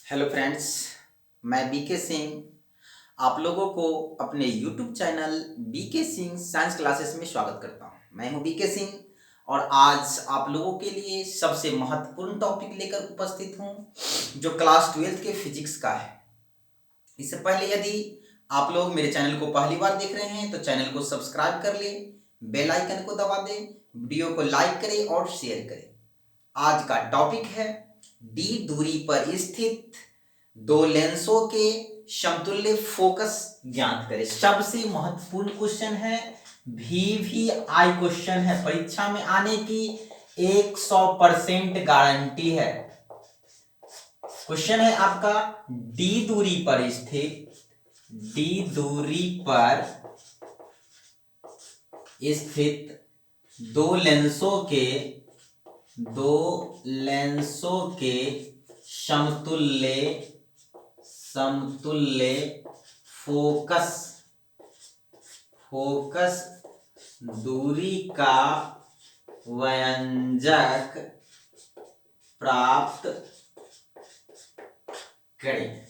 Hello friends, मैं BK Singh आप लोगों को अपने YouTube channel BK Singh science classes में स्वागत करता हूं। मैं हूं बीके सिंह और आज आप लोगों के लिए सबसे महत्वपूर्ण टॉपिक लेकर उपस्थित हूं जो क्लास 12th के फिजिक्स का है। इससे पहले यदि आप लोग मेरे चैनल को पहली बार देख रहे हैं तो चैनल को सब्सक्राइब कर लें, बेल आइकन को दबा दें, वीडियो को लाइक करें और शेयर करें। आज का टॉपिक है डी दूरी पर स्थित दो लेंसों के समतुल्य फोकस ज्ञात करें। सबसे महत्वपूर्ण क्वेश्चन है, VVI क्वेश्चन है, परीक्षा में आने की 100% गारंटी है। क्वेश्चन है आपका डी दूरी पर स्थित दो लेंसों के समतुल्य फोकस दूरी का व्यंजक प्राप्त करें।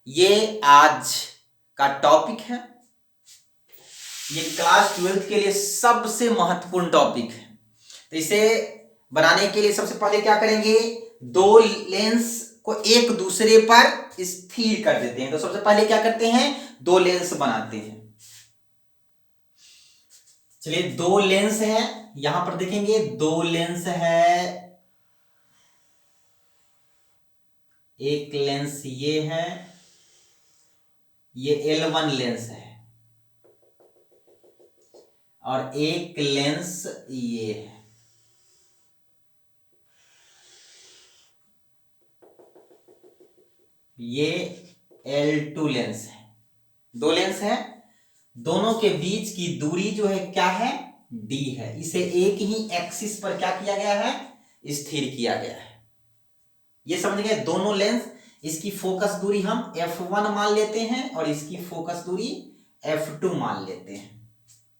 ये आज का टॉपिक है। ये क्लास 12th के लिए सबसे महत्वपूर्ण टॉपिक है। तो इसे बनाने के लिए सबसे पहले क्या करेंगे, दो लेंस को एक दूसरे पर स्थिर कर देते हैं। तो सबसे पहले क्या करते हैं, दो लेंस बनाते हैं। चलिए, दो लेंस है, यहां पर देखेंगे दो लेंस है। एक लेंस ये है, ये L1 लेंस है और एक लेंस ये है। ये L2 लेंस है। दो लेंस है, दोनों के बीच की दूरी जो है क्या है, D है। इसे एक ही एक्सिस पर क्या किया गया है, स्थिर किया गया है। ये समझ गए। दोनों लेंस, इसकी फोकस दूरी हम F1 मान लेते हैं और इसकी फोकस दूरी F2 मान लेते हैं।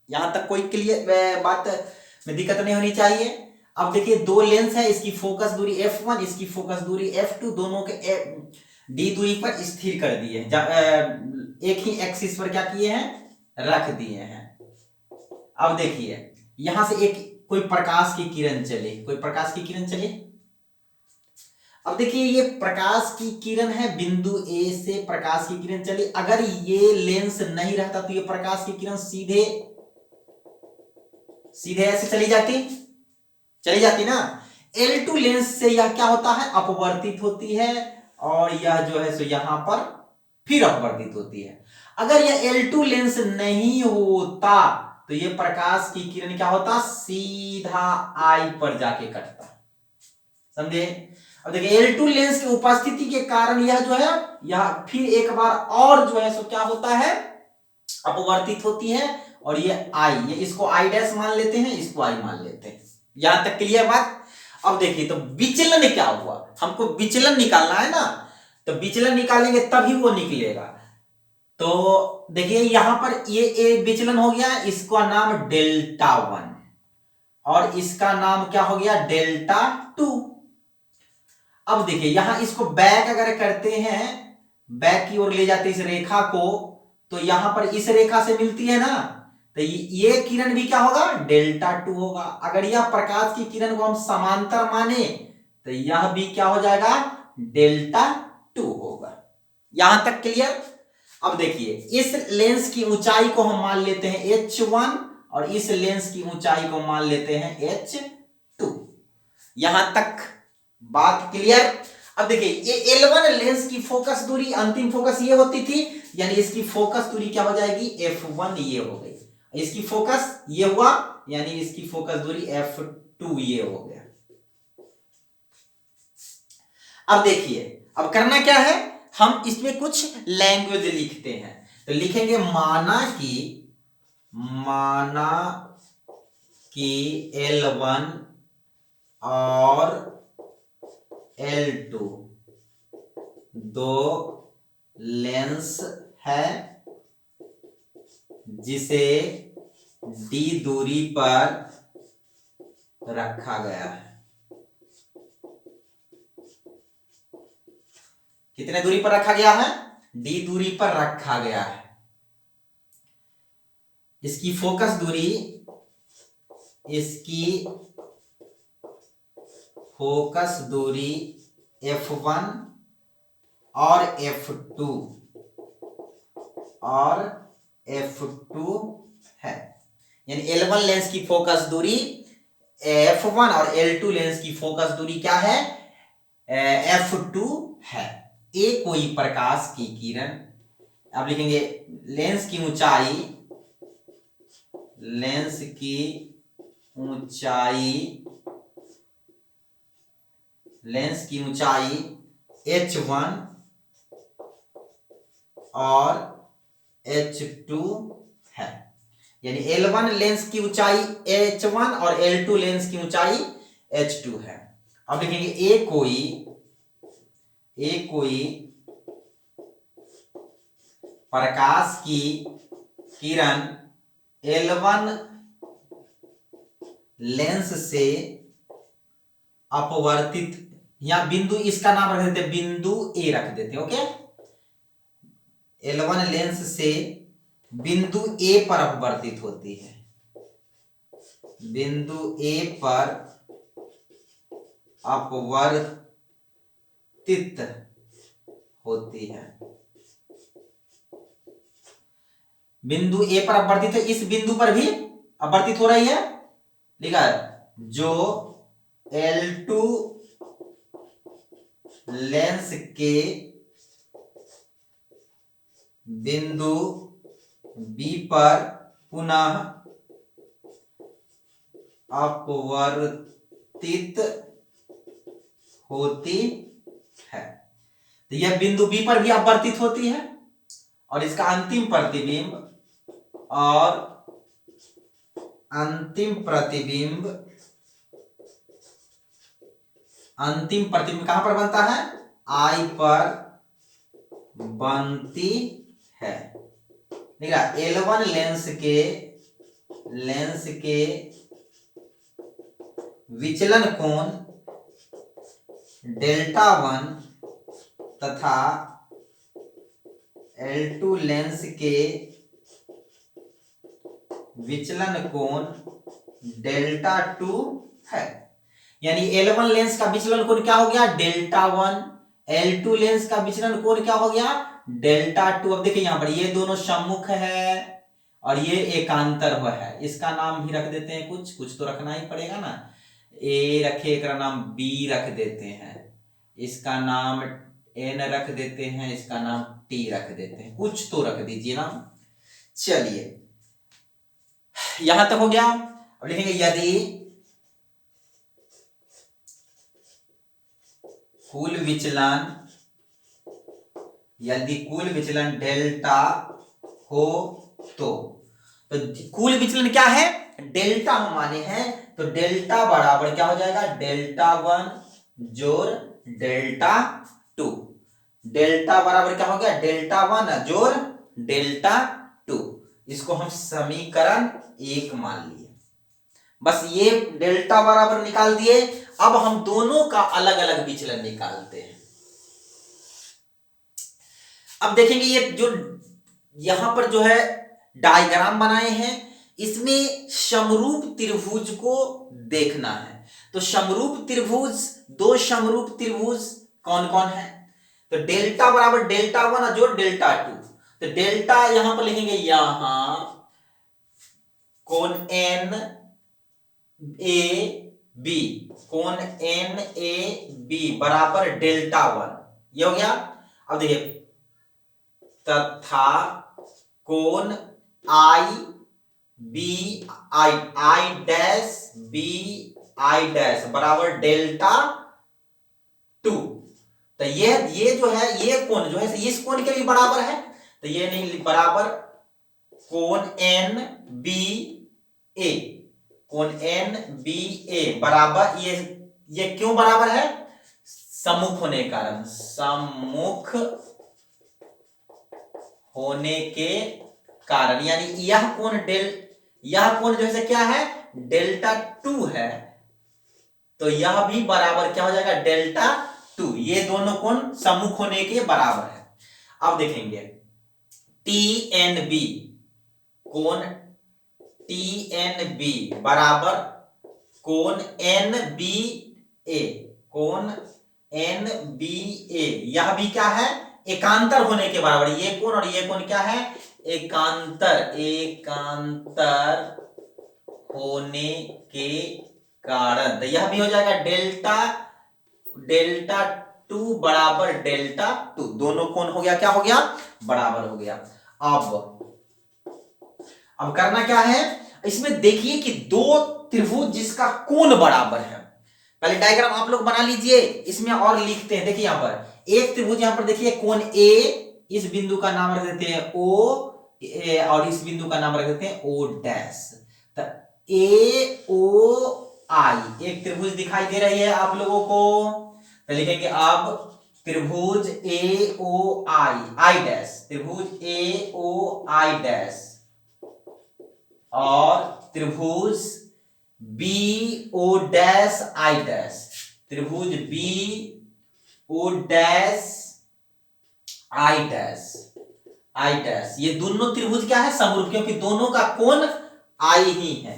यहां तक कोई क्लियर बात में दिक्कत नहीं होनी चाहिए। अब देखिए, दो लेंस है, इसकी फोकस दूरी F1, इसकी फोकस दूरी F2, दोनों के D दूरी पर स्थिर कर दिए, एक ही एक्सिस पर क्या किए हैं, रख दिए हैं। अब देखिए, यहां से एक कोई प्रकाश की किरण चले, अब देखिए ये प्रकाश की किरण है, बिंदु A से प्रकाश की किरण चली। अगर ये लेंस नहीं रहता तो ये प्रकाश की किरण सीधे ऐसे चली जाती ना। L2 लेंस से यह क्या होता है, अपवर्तित होती है और यह जो है सो यहां पर फिर अपवर्तित होती है। अगर यह L2 लेंस नहीं होता तो यह प्रकाश की किरण क्या होता, सीधा I पर जाके कटता। समझे। अब देखिए, L2 लेंस की उपस्थिति के कारण यह जो है, यह फिर एक बार और जो है सो क्या होता है, अपवर्तित होती है और ये I, ये इसको I डैश मान लेते हैं, इसको I मान लेते हैं। यहां तक क्लियर बात। अब देखिए, तो विचलन क्या हुआ, हमको विचलन निकालना है ना, तो विचलन निकालेंगे तभी वो निकलेगा। तो देखिए, यहां पर ये विचलन हो गया, इसका नाम डेल्टा 1 और इसका नाम क्या हो गया, डेल्टा 2। अब देखिए, यहां इसको बैक अगर करते हैं, बैक की ओर ले जाते इस रेखा को, तो यहां पर इस रेखा से मिलती है ना, तो ये किरण भी क्या होगा, डेल्टा 2 होगा। अगर यह प्रकाश की किरण को हम समांतर माने तो यह भी क्या हो जाएगा, डेल्टा 2 होगा। यहां तक क्लियर। अब देखिए, इस लेंस की ऊंचाई को हम मान लेते हैं H1 और इस लेंस की ऊंचाई को मान लेते हैं H2। यहां तक बात क्लियर। अब देखिए, ये L1 लेंस की फोकस दूरी, अंतिम फोकस ये होती थी, यानी इसकी फोकस दूरी क्या हो जाएगी, F1 ये हो गई। इसकी फोकस ये हुआ, यानी इसकी फोकस दूरी F2 ये हो गया। अब देखिए, अब करना क्या है, हम इसमें कुछ लैंग्वेज लिखते हैं। तो लिखेंगे माना कि L1 और L2 दो लेंस है जिसे D दूरी पर रखा गया है। कितने दूरी पर रखा गया है? डी दूरी पर रखा गया है। इसकी फोकस दूरी, इसकी फोकस दूरी F1 और F2 है। यानी L1 लेंस की फोकस दूरी F1 और L2 लेंस की फोकस दूरी क्या है? F2 है। ए कोई प्रकाश की किरण, अब लिखेंगे लेंस की ऊंचाई, लेंस की ऊंचाई H1 और H2 है। यानी L1 लेंस की ऊंचाई H1 और L2 लेंस की ऊंचाई H2 है। अब लिखेंगे ए कोई प्रकाश की किरण L1 लेंस से अपवर्तित, या बिंदु इसका नाम रख देते, बिंदु ए रख देते। ओके, L1 लेंस से बिंदु ए पर अपवर्तित होती है, बिंदु ए पर अपवर्तित होती है। बिंदु ए पर अपवर्तित है, इस बिंदु पर भी अपवर्तित हो रही है। लिखा है जो L2 लेंस के बिंदु बी पर पुनः अपवर्तित होती है। तो यह बिंदु बी पर भी अपवर्तित होती है और इसका अंतिम प्रतिबिंब कहां पर बनता है? आई पर बनती है। देखा, L1 लेंस के विचलन कोण Δ1 तथा L2 लेंस के विचलन कोण Δ2 है। यानी L1 लेंस का विचलन कोण क्या हो गया? Δ1। L2 लेंस का विचलन कोण क्या हो गया? Δ2। अब देखिए यहां पर ये दोनों सम्मुख है और ये एकांतर है। इसका नाम ही रख देते हैं, कुछ तो रखना ही पड़ेगा ना। ए रखे, एक नाम बी रख देते हैं, इसका नाम एन रख देते हैं, इसका नाम टी रख देते हैं, कुछ तो रख दीजिए ना। चलिए यहां तक हो गया। अब लिखेंगे यदि कुल विचलन डेल्टा हो तो कुल विचलन क्या है? डेल्टा हम माने हैं, तो डेल्टा बराबर क्या हो जाएगा? Δ1 जोड़ Δ2। डेल्टा बराबर क्या हो गया? Δ1 जोड़ Δ2। इसको हम समीकरण 1 मान लिए। बस ये डेल्टा बराबर निकाल दिए। अब हम दोनों का अलग अलग विचलन निकालते हैं। अब देखेंगे ये जो यहां पर जो है डायग्राम बनाए हैं, इसमें समरूप त्रिभुज को देखना है। तो समरूप त्रिभुज, दो समरूप त्रिभुज कौन कौन है? तो डेल्टा बराबर Δ1 जोड़ Δ2। तो डेल्टा यहां पर लिखेंगे, यहां कोण एन ए बी, कोण एन ए बी बराबर Δ1, ये हो गया। अब देखिए तथा कोण I B I dash B I dash बराबर Δ2। तो ये जो है, ये कोण जो है इस कोण के भी बराबर है, तो ये नहीं बराबर कोण एन बी ए, कोण एन बी ए बराबर, ये क्यों बराबर है? सम्मुख होने के कारण, सम्मुख होने के कारण। यानी यह कोण जो है क्या है? Δ2 है, तो यह भी बराबर क्या हो जाएगा? टू, ये दोनों कोण सम्मुख होने के बराबर है। अब देखेंगे टी एन बी, कोण टी एन बी बराबर कोण एन बी ए, कोण एन बी ए, यह भी क्या है, एकांतर होने के बराबर। ये कोण और ये कोण क्या है, एकांतर, एकांतर होने के कारण। तो यह भी हो जाएगा डेल्टा, डेल्टा टू बराबर डेल्टा टू, दोनों कोण हो गया, क्या हो गया, बराबर हो गया। अब करना क्या है, इसमें देखिए कि दो त्रिभुज जिसका कोण बराबर है, पहले डायग्राम आप लोग बना लीजिए, इसमें और लिखते हैं। देखिए यहां पर एक त्रिभुज, यहां पर देखिए कोण ए, इस बिंदु का नाम रख देते हैं ओ, और इस बिंदु का नाम रख देते हैं ओ डैश। तो ए ओ आई एक त्रिभुज दिखाई दे रही है आप लोगों को, तो लिखेंगे अब त्रिभुज ए ओ आई, आई डैश, त्रिभुज ए ओ आई डैश, और त्रिभुज B O dash I dash, त्रिभुज B O dash I dash, I dash. ये दोनों त्रिभुज क्या है, समरूप, क्योंकि दोनों का कोण आई ही है।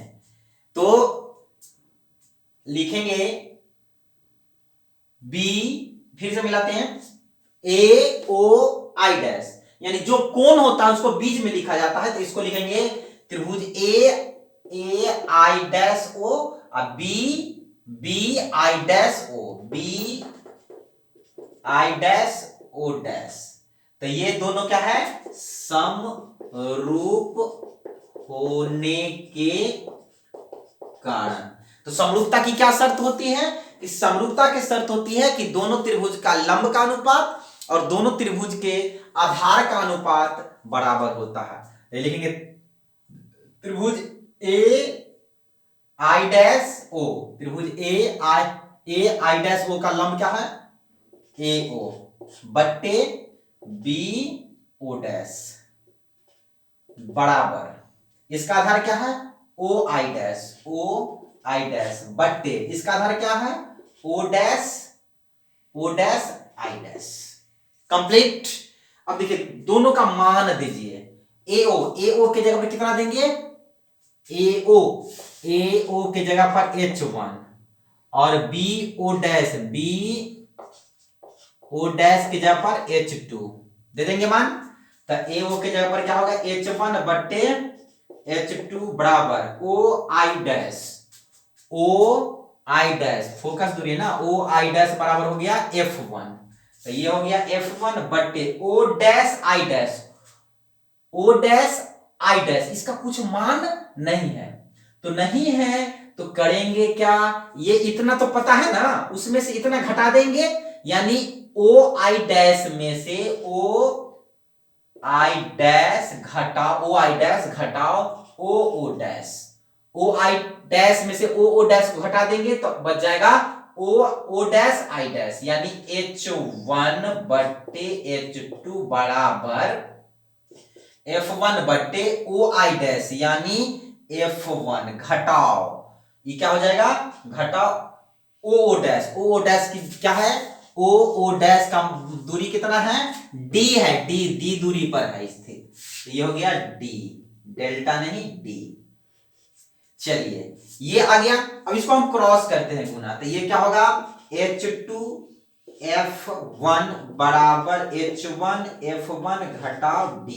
तो लिखेंगे बी, फिर से मिलाते हैं, ए ओ आई डैश, यानी जो कोण होता है उसको बीच में लिखा जाता है, तो इसको लिखेंगे त्रिभुज ए आई डैश ओ, और B I dash O, B I dash O dash. तो ये दोनों क्या है, समरूप होने के कारण। तो समरूपता की क्या शर्त होती है, कि समरूपता की शर्त होती है कि दोनों त्रिभुज का लंब का अनुपात और दोनों त्रिभुज के आधार का अनुपात बराबर होता है। लिखेंगे त्रिभुज ए आई डैश ओ, त्रिभुज ए आई डैश ओ का लंब क्या है, ए ओ, बट्टे बी ओ डैश, बराबर इसका आधार क्या है, ओ आई डैश, ओ आई डैश, बट्टे इसका आधार क्या है, O dash I dash. Complete. अब देखिए दोनों का मान दीजिए, ए ओ के जगह पर कितना देंगे, ए ओ के जगह पर H1, और बी ओ डैश की जगह पर H2 दे देंगे मान। तो ए ओ के जगह पर क्या होगा, H1 बट्टे H2 बराबर ओ आई डैश, फोकस दूरी है ना, ओ आई डैश बराबर हो गया F1। तो ये हो गया F1 बट्टे ओ डैश आई डैश, इसका कुछ मान नहीं है, तो नहीं है तो करेंगे क्या, ये इतना तो पता है ना, उसमें से इतना घटा देंगे, यानी ओ आई डैश में से ओ आई डैश घटाओ O dash, O I dash में से ओ डैश को घटा देंगे तो बच जाएगा ओ डैश आई डैश, यानी H1 बट्टे H2 बराबर F1 बट्टे ओ आई डैश, यानी F1 घटाओ, ये क्या हो जाएगा, घटाओ ओ डैश की क्या है, ओ डैश का दूरी कितना है, d है, d दूरी पर है स्थित, तो ये हो गया d, डेल्टा नहीं d। चलिए ये आ गया, अब इसको हम क्रॉस करते हैं गुना, तो ये क्या होगा, H2 F1 बराबर H1 F1 घटाओ d,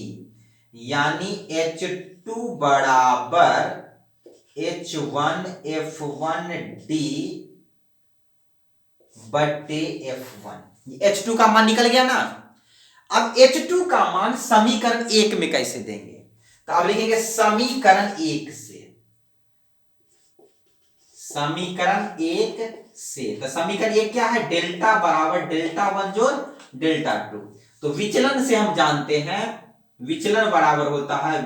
यानी H2 बराबर H1 F1 d बट्टे F1। H2 का मान निकल गया ना। अब H2 का मान समीकरण 1 में कैसे देंगे, तो अब लिखेंगे समीकरण 1 से, समीकरण 1 से, तो समीकरण 1 क्या है, डेल्टा बराबर डेल्टा 1 जोड़ डेल्टा 2। तो विचलन से हम जानते हैं, विचलन बराबर होता है,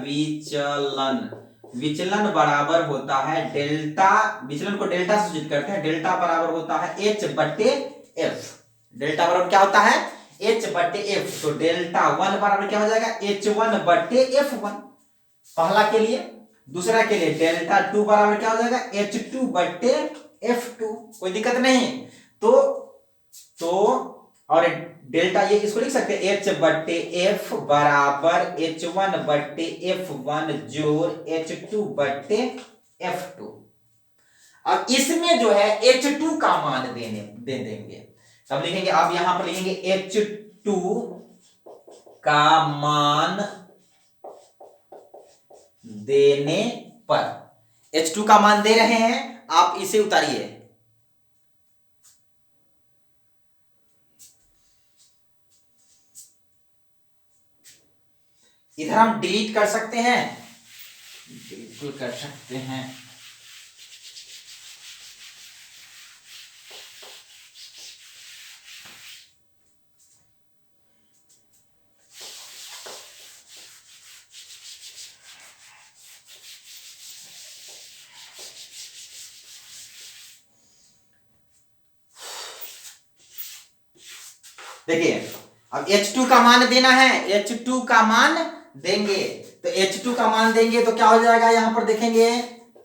विचलन बराबर होता है डेल्टा, विचलन को डेल्टा से सूचित करते हैं, डेल्टा बराबर होता है H बट्टे F, डेल्टा बराबर क्या होता है, H बट्टे F। तो डेल्टा 1 बराबर क्या हो जाएगा, H1 बट्टे F1, पहला के लिए। दूसरा के लिए डेल्टा 2 बराबर क्या हो जाएगा, H2 बट्टे F2, कोई दिक्कत नहीं। तो तो और डेल्टा ये इसको लिख सकते हैं H/F बराबर H1/F1 जोड़ H2/F2। अब इसमें जो है H2 का मान दे देंगे, तब लिखेंगे, अब यहां पर लिखेंगे H2 का मान देने पर, H2 का मान दे रहे हैं, आप इसे उतारिए। इधर हम डिलीट कर सकते हैं, बिल्कुल कर सकते हैं। देखिए, अब H2 का मान देना है, H2 का मान देंगे, तो H2 का मान देंगे तो क्या हो जाएगा, यहां पर देखेंगे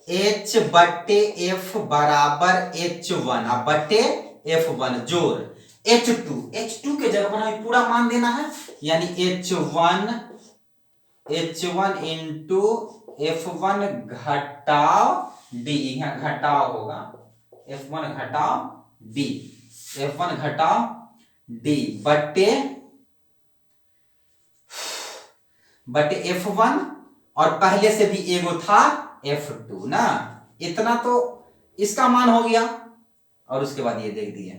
H/F बराबर H1 बट्टे F1 जोड़ H2 के जगह पर हमें पूरा मान देना है, यानी H1 इंटू F1 घटाव D, यहां घटाव होगा, F1 घटाव D, F1 घटाव D बट्टे F1, और पहले से भी एगो था F2 ना, इतना तो इसका मान हो गया, और उसके बाद ये देख दिए।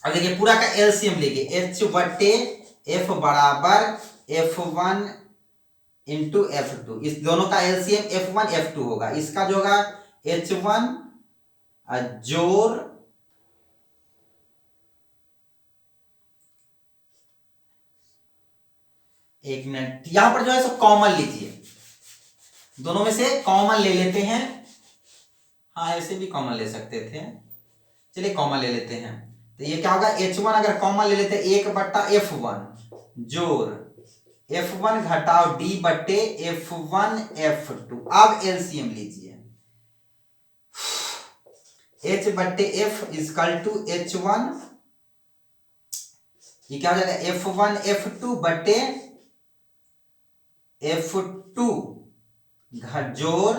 अब देखिए पूरा का एलसीएम लेके H/F बराबर F1 इंटू F2, इस दोनों का एलसीएम F1 F2 होगा, इसका जो होगा H1 जोड़ एक मिनट, यहां पर जो है सो कॉमन लीजिए, दोनों में से कॉमन ले लेते हैं, हाँ ऐसे भी कॉमन ले सकते थे, चलिए कॉमन ले लेते हैं, तो ये क्या होगा, H1 अगर कॉमन ले लेते हैं 1/F1 जोड़ F1 घटाव D बट्टे F1 F2। अब एलसीएम लीजिए, H/F इजकल टू H1, ये क्या हो जाएगा F1 F2 बट्टे F2 जोड़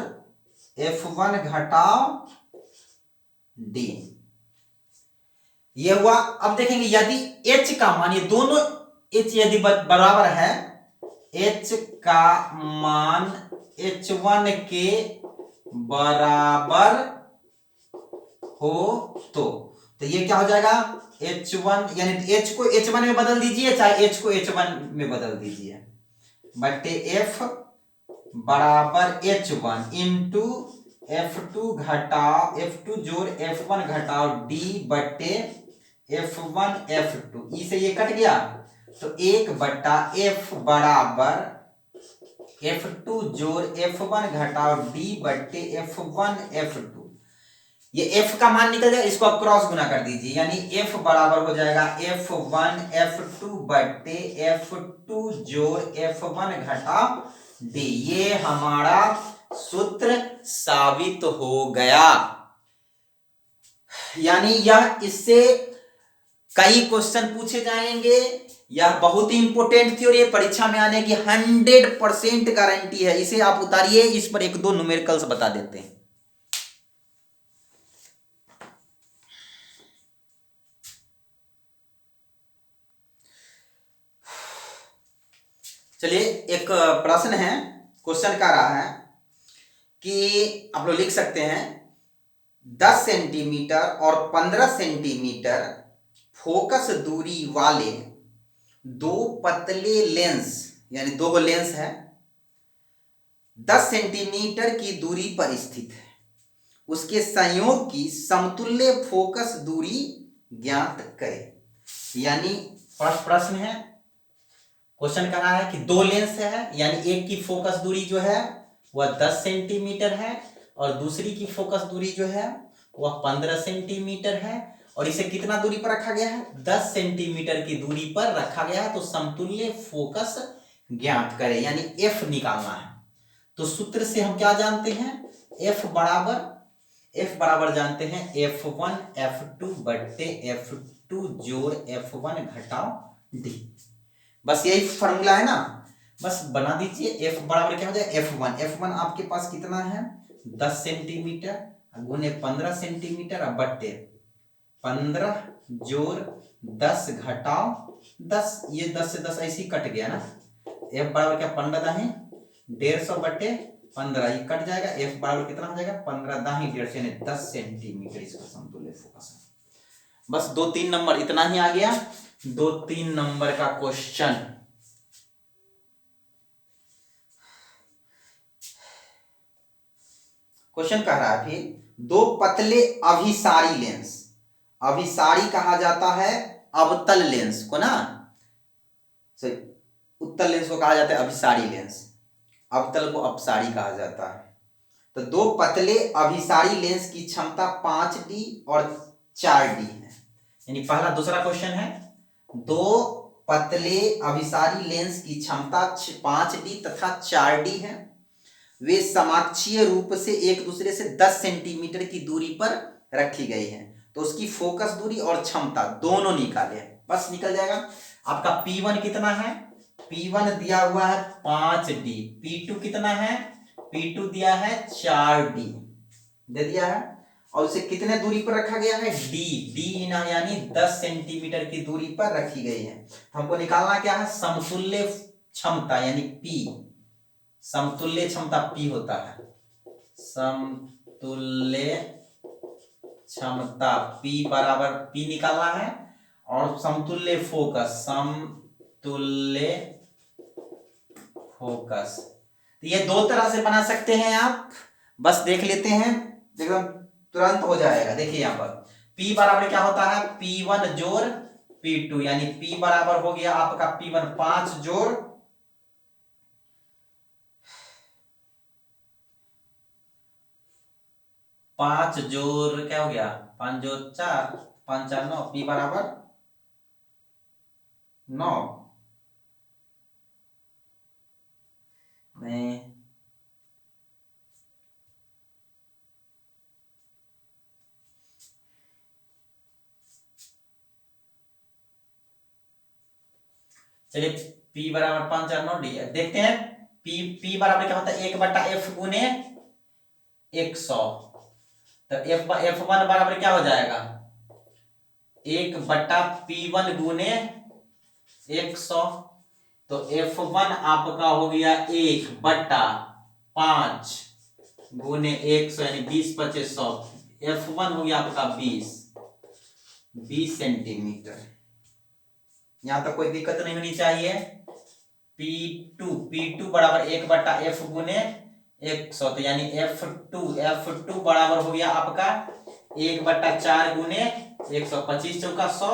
F1 घटाव D, ये हुआ। अब देखेंगे यदि H का मान, ये दोनों H यदि बराबर है, H का मान H1 के बराबर हो तो ये क्या हो जाएगा H1, यानी H को H1 में बदल दीजिए, चाहे H को H1 में बदल दीजिए, बट्टे F बराबर H1 इंटू F2 घटाव F2 जोड़ F1 घटाव D बट्टे F1 F2, इसे ये कट गया, तो 1/F बराबर F2 जोड़ F1 घटाव D बट्टे F1 F2, ये F का मान निकल जाएगा, इसको आप क्रॉस गुना कर दीजिए, यानी F बराबर हो जाएगा F1 F2 बट्टे F2 जोड़ F1 घटाव D, ये हमारा सूत्र साबित हो गया। यानी यह, इससे कई क्वेश्चन पूछे जाएंगे, यह बहुत ही इंपॉर्टेंट थ्योरी है, परीक्षा में आने की 100% गारंटी है, इसे आप उतारिए, इस पर 1-2 न्यूमेरिकल्स बता देते हैं। चलिए एक प्रश्न है, क्वेश्चन का रहा है कि आप लोग लिख सकते हैं 10 सेंटीमीटर और 15 सेंटीमीटर फोकस दूरी वाले दो पतले लेंस, यानी दो लेंस है, 10 सेंटीमीटर की दूरी पर स्थित है, उसके संयोग की समतुल्य फोकस दूरी ज्ञात करें। यानी फर्स्ट प्रश्न है, क्वेश्चन कह रहा है कि दो लेंस है, यानी एक की फोकस दूरी जो है वह 10 सेंटीमीटर है और दूसरी की फोकस दूरी जो है वह 15 सेंटीमीटर है, और इसे कितना दूरी पर रखा गया है, 10 सेंटीमीटर की दूरी पर रखा गया है, तो समतुल्य फोकस ज्ञात करें, यानी F निकालना है। तो सूत्र से हम क्या जानते हैं, F बराबर F बराबर जानते हैं F1 F2 बट्टे F2 जोड़ F1 घटाओ D। बस यही फॉर्मूला है ना, बस बना दीजिए। F बराबर क्या हो जाए F1 आपके पास कितना है 10 सेंटीमीटर गुने 15 सेंटीमीटर अब बट्टे 15 जोड़ 10 घटाओ 10, ये 10 से 10 ऐसे ही कट गया ना। F बराबर क्या 15 दाही 150 बट्टे 15 ये कट जाएगा। F बराबर कितना हो जाएगा 15 दाही 150 यानी 10 सेंटीमीटर इसका समतुल्य फोकस है। बस 2-3 नंबर इतना ही आ गया। 2-3 नंबर का क्वेश्चन। क्वेश्चन कह रहा है फिर दो पतले अभिसारी लेंस, अभिसारी कहा जाता है अवतल लेंस को ना, सही, उत्तल लेंस को कहा जाता है अभिसारी लेंस, अवतल को अपसारी कहा जाता है। तो दो पतले अभिसारी लेंस की क्षमता 5D और 4D है। यानी पहला दूसरा क्वेश्चन है दो पतले अभिसारी लेंस की क्षमता 5D तथा 4D है, वे समाक्षीय रूप से एक दूसरे से 10 सेंटीमीटर की दूरी पर रखी गई है। तो उसकी फोकस दूरी और क्षमता दोनों निकाले, बस निकल जाएगा। आपका P1 कितना है, P1 दिया हुआ है 5D, P2 कितना है, P2 दिया है 4D दे दिया है, और उसे कितने दूरी पर रखा गया है D ना, यानी 10 सेंटीमीटर की दूरी पर रखी गई है। हमको निकालना क्या है समतुल्य क्षमता यानी P, समतुल्य क्षमता P होता है, समतुल्य क्षमता P बराबर P निकालना है, और समतुल्य फोकस, समतुल्य फोकस। तो ये दो तरह से बना सकते हैं आप, बस देख लेते हैं एकदम तुरंत हो जाएगा। देखिए यहाँ पर P बराबर क्या होता है P1 जोड़ P2, यानी P बराबर हो गया आपका P1 5 जोड़ 5 जोड़ क्या हो गया 5 जोड़ 4 5 4 9, P बराबर 9 में चलिए P बराबर 5 4 9 D देखते हैं। P बराबर क्या होता है 1/F गुने 100। तो F1 बराबर क्या हो जाएगा 1/P1 गुने 100। तो F1 आपका हो गया 1/5 गुने 100 यानी 20 25 100। F1 हो गया आपका 20 सेंटीमीटर। यहां तक कोई दिक्कत नहीं होनी चाहिए। P2 बराबर 1/F गुने 100, तो यानी F2 बराबर हो गया आपका 1/4 गुने 100, 25 चौका 100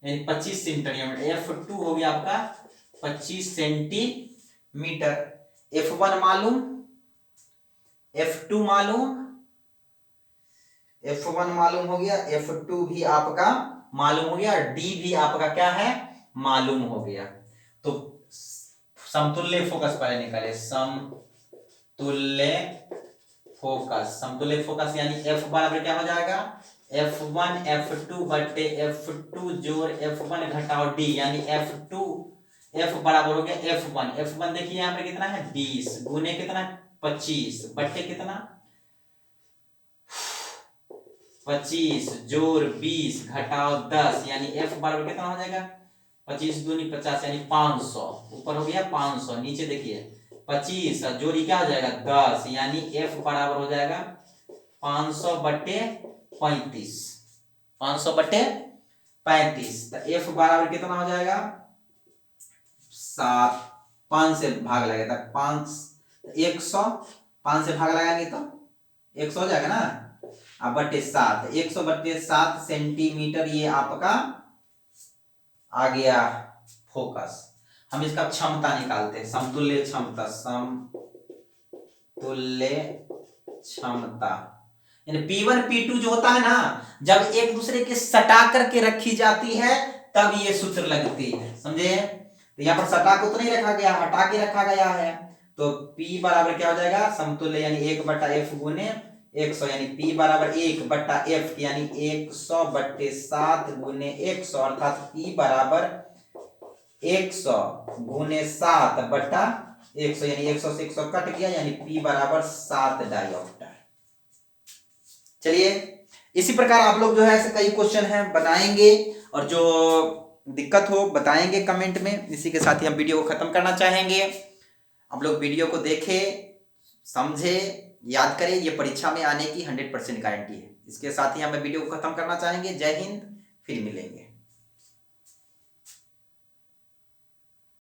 यानी 25 सेंटीमीटर। F2 हो गया आपका 25 सेंटीमीटर। F1 मालूम, F2 मालूम, F1 मालूम हो गया, F2 भी आपका मालूम हो गया, D भी आपका क्या है मालूम हो गया। तो समतुल्य फोकस पहले निकाले, समतुल्य फोकस यानी F बराबर क्या हो जाएगा F1 F2 बट्टे F2 जोड़ F1 घटाओ D, यानी F बराबर हो गया F1 देखिए यहाँ पे कितना है 20 गुने कितना 25 बट्टे कितना 25 जोड़ 20 घटाओ 10, यानी F बराबर कितना हो जाएगा 25 दूनी 50 यानी 500। ऊपर हो गया 500, नीचे देखिए 25 जोड़ी क्या हो जाएगा 10, यानी F बराबर हो जाएगा 500 बट्टे 35, 500 बट्टे 35। तो F बराबर कितना हो जाएगा 7, 5 से भाग लगेगा 100, 5 से भाग लगाएंगे तो 100 हो जाएगा ना, अब बट्टे 7, 100 बट्टे 7 सेंटीमीटर ये आपका आ गया फोकस। हम इसका क्षमता निकालते हैं, समतुल्य क्षमता, समतुल्य क्षमता यानी P1 P2 जो होता है ना, जब एक दूसरे के सटा करके रखी जाती है तब ये सूत्र लगती है, समझे। तो यहाँ पर सटा को तो नहीं रखा गया, हटा के रखा गया है। तो P बराबर क्या हो जाएगा समतुल्य यानी 1/F गुने 100 यानी P बराबर 1/F यानी 100/7 गुने 100 अर्थात P बराबर 100 गुने 7/100 यानी 100 से 100 कट गया यानी P बराबर 7 डाइऑप्टर। चलिए इसी प्रकार आप लोग जो है ऐसे कई क्वेश्चन हैं बनाएंगे और जो दिक्कत हो बताएंगे कमेंट में। इसी के साथ ही हम वीडियो को खत्म करना चाहेंगे। आप लोग वीडियो को देखें, समझे, याद करें, ये परीक्षा में आने की 100% गारंटी है। इसके साथ ही हम वीडियो को खत्म करना चाहेंगे। जय हिंद, फिर मिलेंगे।